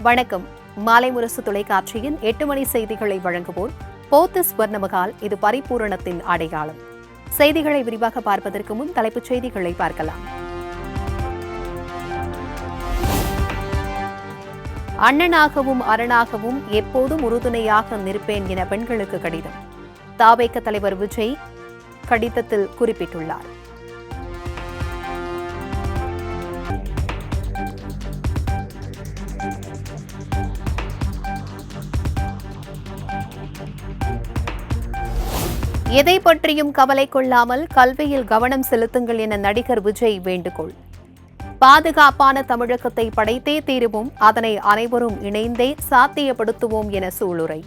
வணக்கம். மாலை முரசு தொலைக்காட்சியின் 8 மணி செய்திகளை வழங்குவோர் போத்திஸ் வர்ணமகால். இது பரிபூரணத்தின் அடையாளம். செய்திகளை விரிவாக பார்ப்பதற்கு முன் தலைப்புச் செய்திகளை பார்க்கலாம். அண்ணனாகவும் அரணாகவும் எப்போதும் உறுதுணையாக நிற்பேன் என பெண்களுக்கு கடிதம். தாவேக தலைவர் விஜய் கடிதத்தில் குறிப்பிட்டுள்ளார். எதை பற்றியும் கவலை கொள்ளாமல் கல்வியில் கவனம் செலுத்துங்கள் என நடிகர் விஜய் வேண்டுகோள். பாதுகாப்பான தமிழகத்தை படைத்தே தீருவோம், அதனை அனைவரும் இணைந்தே சாத்தியப்படுத்துவோம் என சூளுரை.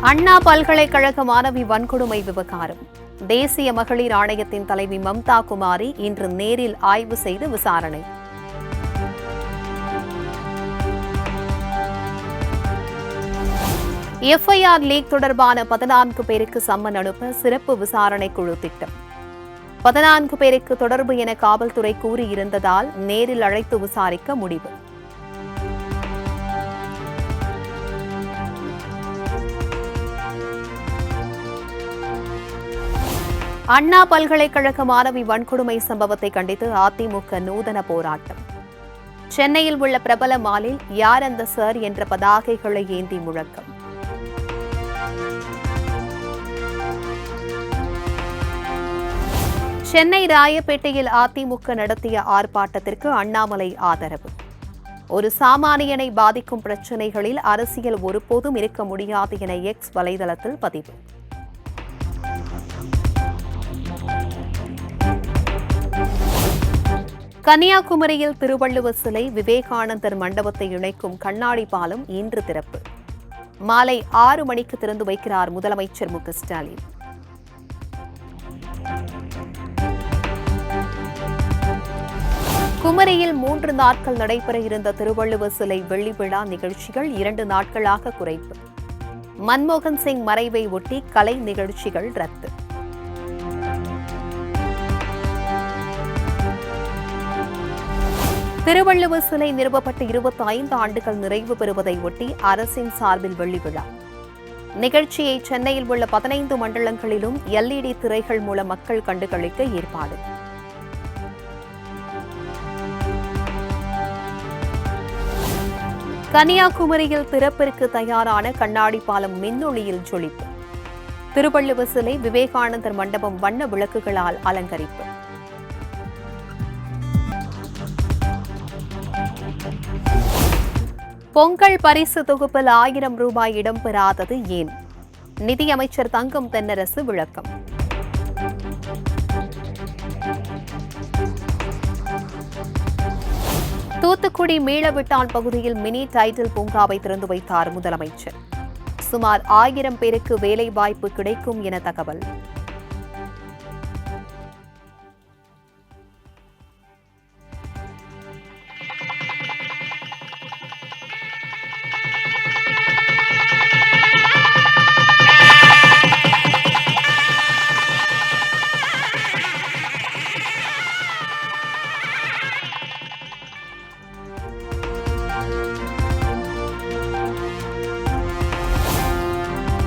அண்ணா பல்கலைக்கழக மாணவி வன்கொடுமை விவகாரம். தேசிய மகளிர் ஆணையத்தின் தலைவி மம்தா குமாரி இன்று நேரில் ஆய்வு செய்து விசாரணை. எஃப்ஐஆர் லீக் தொடர்பான 14 பேருக்கு சம்மன் அனுப்ப சிறப்பு விசாரணை குழு திட்டம். 14 பேருக்கு தொடர்பு என காவல்துறை கூறியிருந்ததால் நேரில் அழைத்து விசாரிக்க முடிவு. அண்ணா பல்கலைக்கழக மாணவி வன்கொடுமை சம்பவத்தை கண்டித்து அதிமுக நூதன போராட்டம். சென்னையில் உள்ள பிரபல மாலில் யார் அந்த சார் என்ற பதாகைகளை ஏந்தி முழக்கம். சென்னை ராயப்பேட்டையில் அதிமுக நடத்திய ஆர்ப்பாட்டத்திற்கு அண்ணாமலை ஆதரவு. ஒரு சாமானியனை பாதிக்கும் பிரச்சினைகளில் அரசியல் ஒருபோதும் இருக்க முடியாது என எக்ஸ் வலைதளத்தில் பதிவு. கன்னியாகுமரியில் திருவள்ளுவர் சிலை விவேகானந்தர் மண்டபத்தை இணைக்கும் கண்ணாடி பாலம் இன்று திறப்பு. மாலை 6 மணிக்கு திறந்து வைக்கிறார் முதலமைச்சர் மு.க. ஸ்டாலின். குமரியில் 3 நாட்கள் நடைபெற இருந்த திருவள்ளுவர் சிலை வெள்ளி விழா நிகழ்ச்சிகள் 2 நாட்களாக குறைப்பு. மன்மோகன் சிங் மறைவை ஒட்டி கலை நிகழ்ச்சிகள் ரத்து. திருவள்ளுவர் சிலை நிறுவப்பட்டு 25 ஆண்டுகள் நிறைவு பெறுவதை ஒட்டி அரசின் சார்பில் வெள்ளி விழா நிகழ்ச்சியை சென்னையில் உள்ள 15 மண்டலங்களிலும் LED திரைகள் மூலம் மக்கள் கண்டுகளிக்க ஏற்பாடு. கன்னியாகுமரியில் திறப்பிற்கு தயாரான கண்ணாடி பாலம் மின்னொளியில் ஜொலிப்பு. திருவள்ளுவர் சிலை விவேகானந்தர் மண்டபம் வண்ண விளக்குகளால் அலங்கரிப்பு. பொங்கல் பரிசு தொகுப்பில் 1000 ரூபாய் இடம்பெறாதது ஏன்? நிதியமைச்சர் தங்கம் தென்னரசு விளக்கம். தூத்துக்குடி மீளவிட்டான் பகுதியில் மினி டைட்டில் பூங்காவை திறந்து வைத்தார் முதலமைச்சர். சுமார் 1000 பேருக்கு வேலை வாய்ப்பு கிடைக்கும் என தகவல்.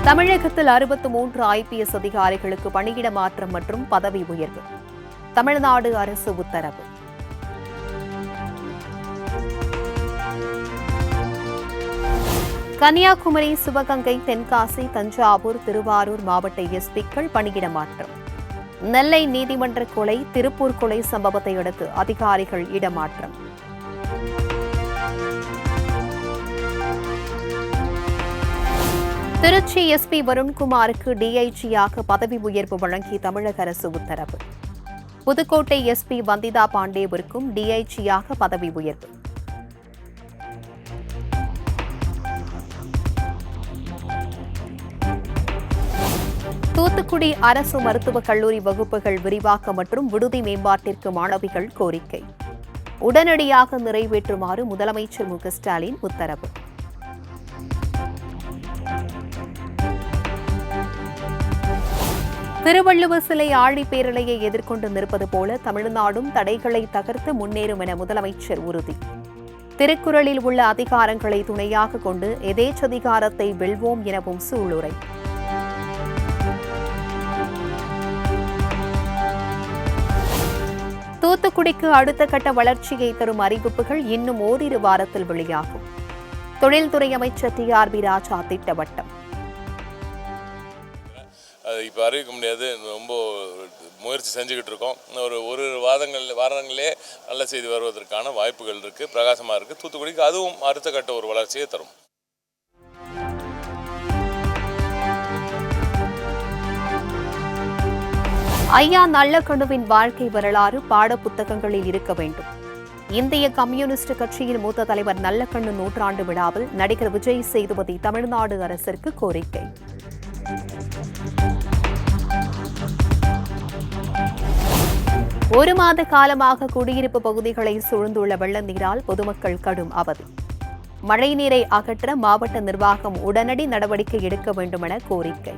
தமிழகத்தில் 63 IPS அதிகாரிகளுக்கு பணியிட மாற்றம் மற்றும் பதவி உயர்வு. தமிழ்நாடு அரசு உத்தரவு. கன்னியாகுமரி, சிவகங்கை, தென்காசி, தஞ்சாவூர், திருவாரூர் மாவட்ட எஸ்பிக்கள் பணியிட மாற்றம். நெல்லை நீதிமன்ற கொலை, திருப்பூர் கொலை சம்பவத்தை அடுத்து அதிகாரிகள் இடமாற்றம். திருச்சி எஸ்பி வருண்குமாருக்கு டிஐஜியாக பதவி உயர்வு வழங்கி தமிழக அரசு உத்தரவு. புதுக்கோட்டை எஸ்பி வந்திதா பாண்டேவிற்கும் டிஐஜியாக பதவி உயர்வு. தூத்துக்குடி அரசு மருத்துவக் கல்லூரி வகுப்புகள் விரிவாக்கம் மற்றும் விடுதி மேம்பாட்டிற்கு மாணவிகள் கோரிக்கை. உடனடியாக நிறைவேற்றுமாறு முதலமைச்சர் மு க ஸ்டாலின் உத்தரவு. திருவள்ளுவர் சிலை ஆழிப்பேரலையை எதிர்கொண்டு நிற்பது போல தமிழ்நாடும் தடைகளை தகர்த்து முன்னேறும் என முதலமைச்சர் உறுதி. திருக்குறளில் உள்ள அதிகாரங்களை துணையாக கொண்டு எதேச்சதிகாரத்தை வெல்வோம் எனவும் சூளுரை. தூத்துக்குடிக்கு அடுத்த கட்ட வளர்ச்சியை தரும் அறிவிப்புகள் இன்னும் ஓரிரு வாரத்தில் வெளியாகும். தொழில்துறை அமைச்சர் டி.ஆர்.பி. ராஜா திட்டவட்டம். அது இப்போ அறிவிக்க முடியாது. ரொம்ப முயற்சி செஞ்சுக்கிட்டு இருக்கோம். ஒரு வாரங்களே நல்ல செய்தி வருவதற்கான வாய்ப்புகள் இருக்குது, பிரகாசமாக இருக்குது. தூத்துக்குடிக்கு அதுவும் அடுத்த கட்ட ஒரு வளர்ச்சியை தரும். ஐயா நல்லக்கண்ணுவின் வாழ்க்கை வரலாறு பாடப்புத்தகங்களில் இருக்க வேண்டும். இந்திய கம்யூனிஸ்ட் கட்சியின் மூத்த தலைவர் நல்லக்கண்ணு நூற்றாண்டு விழாவில் நடிகர் விஜய் சேதுபதி தமிழ்நாடு அரசிற்கு கோரிக்கை. ஒரு மாத காலமாக குடியிருப்பு பகுதிகளை சூழ்ந்துள்ள வெள்ள நீரால் பொதுமக்கள் கடும் அவதி. மழைநீரை அகற்ற மாவட்ட நிர்வாகம் உடனடி நடவடிக்கை எடுக்க வேண்டும் என கோரிக்கை.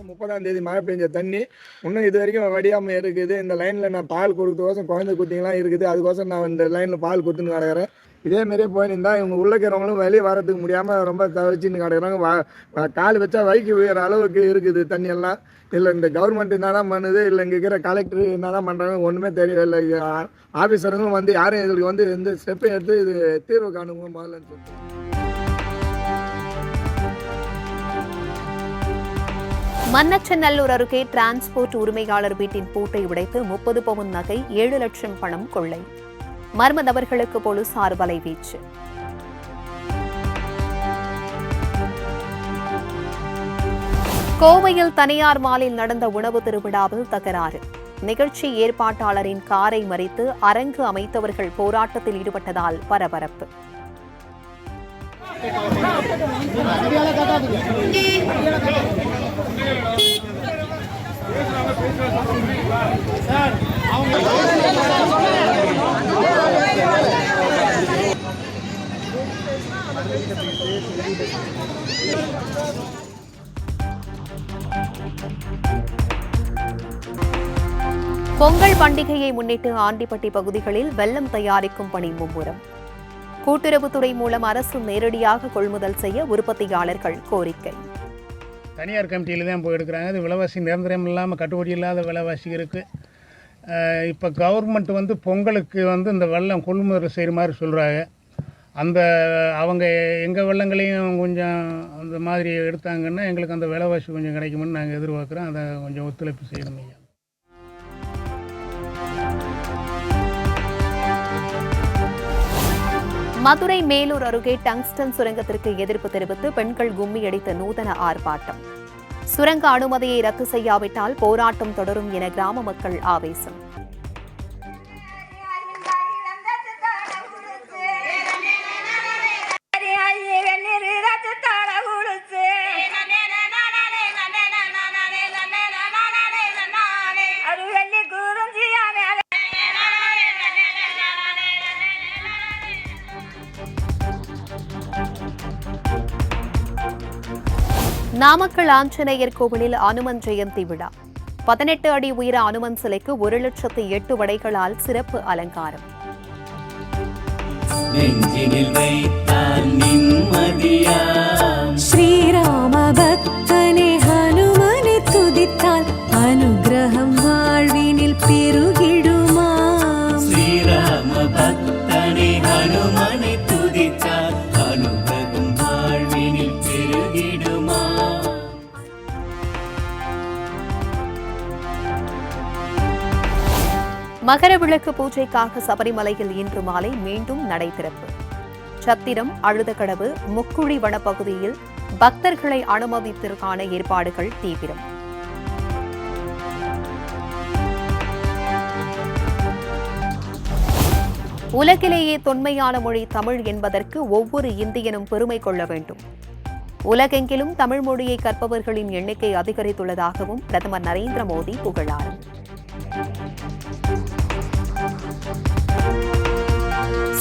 30ஆம் தேதி மழை பெஞ்ச தண்ணி இன்னும் இது வரைக்கும் வடியாமல் இருக்குது. இந்த லைனில் நான் பால் கொடுக்கறதுக்கோசம் குழந்தை குட்டிங்களாம் இருக்குது. அதுக்கோசம் நான் இந்த லைனில் பால் கொடுத்துன்னு கிடக்கிறேன். இதேமாரியே போயிருந்தா இவங்க உள்ள இருக்கிறவங்களும் வெளியே வரதுக்கு முடியாமல் ரொம்ப தவிச்சின்னு கிடக்குறாங்க. கால் வச்சா வைக்க உயர அளவுக்கு இருக்குது தண்ணியெல்லாம். இல்லை இந்த கவர்மெண்ட் என்னதான் பண்ணுது, இல்லை இங்கே இருக்கிற கலெக்டர் என்னதான் பண்ணுறாங்க ஒன்றுமே தெரியல. ஆஃபீஸருங்களும் வந்து யாரும் இதுக்கு வந்து எந்த ஸ்டெப்பையும் எடுத்து இது தீர்வு காணுங்க முதல்லன்னு சொல்லிட்டு. மண்ணச்சநல்லூர் அருகே டிரான்ஸ்போர்ட் உரிமையாளர் வீட்டின் பூட்டை உடைத்து 30 பவுன் நகை 7 லட்சம் பணம் கொள்ளை. மர்ம நபர்களுக்கு போலீசார் வலைவீச்சு. கோவையில் தனியார் மாலில் நடந்த உணவு திருவிழாவில் தகராறு. நிகழ்ச்சி ஏற்பாட்டாளரின் காரை மறித்து அரங்கு அமைத்தவர்கள் போராட்டத்தில் ஈடுபட்டதால் பரபரப்பு. பொங்கல் பண்டிகையை முன்னிட்டு ஆண்டிப்பட்டி பகுதிகளில் வெல்லம் தயாரிக்கும் பணி மும்முரம். கூட்டுறவுத்துறை மூலம் அரசு நேரடியாக கொள்முதல் செய்ய உற்பத்தியாளர்கள் கோரிக்கை. தனியார் கமிட்டியில் தான் போய் எடுக்கிறாங்க. அது விலைவாசி நிரந்தரம் இல்லாமல் கட்டுப்படி இல்லாத விலைவாசி இருக்குது. இப்போ கவர்மெண்ட் பொங்கலுக்கு இந்த வெல்லம் கொள்முதல் செய்கிற மாதிரி சொல்கிறாங்க. அவங்க எங்கள் வெள்ளங்களையும் கொஞ்சம் அந்த மாதிரி எடுத்தாங்கன்னா எங்களுக்கு அந்த விலைவாசி கொஞ்சம் கிடைக்கும்னு நாங்கள் எதிர்பார்க்குறோம். அதை கொஞ்சம் ஒத்துழைப்பு செய்யணும் ஐயா. மதுரை மேலூர் அருகே டங்ஸ்டன் சுரங்கத்திற்கு எதிர்ப்பு தெரிவித்து பெண்கள் கும்மி அடித்த நூதன ஆர்ப்பாட்டம். சுரங்க அனுமதியை ரத்து செய்யாவிட்டால் போராட்டம் தொடரும் என கிராம மக்கள் ஆவேசம். நாமக்கல் ஆஞ்சநேயர் கோவிலில் அனுமன் ஜெயந்தி விழா. 18 அடி உயர அனுமன் சிலைக்கு 1,08,000 வடைகளால் சிறப்பு அலங்காரம். ஸ்ரீராம பக்தனே ஹனுமனை துதித்தால் அனுகிரகம் வாழ்வினில் பெருகிடுமா. ஸ்ரீராம பக்தனே ஹனுமனை துதித்தால் அனுகிரகம் வாழ்வினில் பெருகிடுமா. மகர விளக்கு பூஜைக்காக சபரிமலையில் இன்று மாலை மீண்டும் நடை திறப்பு. சத்திரம், அழுதகடவு, முக்குழி வனப்பகுதியில் பக்தர்களை அனுமதிப்பதற்கான ஏற்பாடுகள் தீவிரம். உலகிலேயே தொன்மையான மொழி தமிழ் என்பதற்கு ஒவ்வொரு இந்தியனும் பெருமை கொள்ள வேண்டும். உலகெங்கிலும் தமிழ் மொழியை கற்பவர்களின் எண்ணிக்கை அதிகரித்துள்ளதாகவும் பிரதமர் நரேந்திர மோடி புகழாரம்.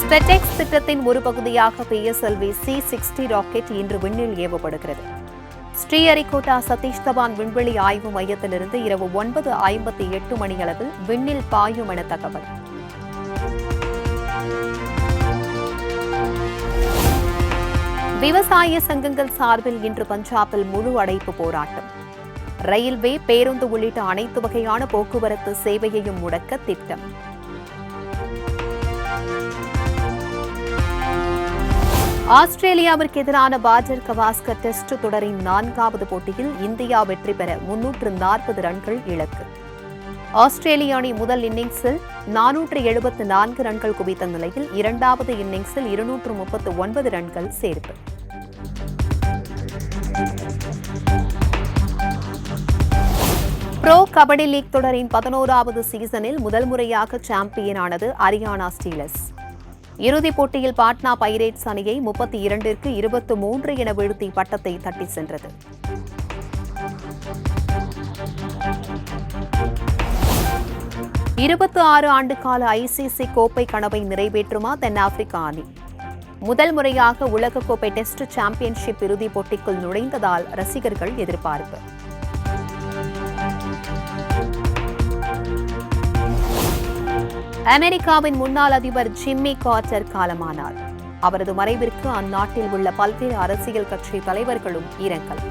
ஸ்பெடெக்ஸ் திட்டத்தின் ஒரு பகுதியாக PSLV C-60 ராக்கெட் இன்று விண்ணில் ஏவப்படுகிறது. ஸ்ரீஹரிகோட்டா சதீஷ் தவான் விண்வெளி ஆய்வு மையத்திலிருந்து இரவு 9:58 மணியளவில் விண்ணில் பாயும் என தகவல். விவசாய சங்கங்கள் சார்பில் இன்று பஞ்சாபில் முழு அடைப்பு போராட்டம். ரயில்வே, பேருந்து உள்ளிட்ட அனைத்து வகையான போக்குவரத்து சேவையையும் முடக்க திட்டம். ஆஸ்திரேலியாவிற்கு எதிரான பார்டர் கவாஸ்கர் டெஸ்ட் தொடரின் 4வது போட்டியில் இந்தியா வெற்றி பெற 340 ரன்கள் இலக்கு. ஆஸ்திரேலிய அணி முதல் இன்னிங்ஸில் 474 ரன்கள் குவித்த நிலையில் 2வது இன்னிங்ஸில் 239 ரன்கள் சேர்ப்பு. ப்ரோ கபடி லீக் தொடரின் 11வது சீசனில் முதல் முறையாக சாம்பியனானது ஹரியானா ஸ்டீலர்ஸ். இறுதிப் போட்டியில் பாட்னா பைரேட்ஸ் அணியை 32-23 என வீழ்த்தி பட்டத்தை தட்டி சென்றது. இருபத்தி ஆண்டுகால ICC கோப்பை கனவை நிறைவேற்றுமா தென்னாப்பிரிக்கா அணி? முதல் முறையாக உலகக்கோப்பை டெஸ்ட் சாம்பியன்ஷிப் இறுதிப் போட்டிக்குள் நுழைந்ததால் ரசிகர்கள் எதிர்பார்ப்பு. அமெரிக்காவின் முன்னாள் அதிபர் ஜிம்மி கார்ட்டர் காலமானார். அவரது மறைவிற்கு அந்நாட்டில் உள்ள பல்வேறு அரசியல் கட்சி தலைவர்களும் இரங்கல்.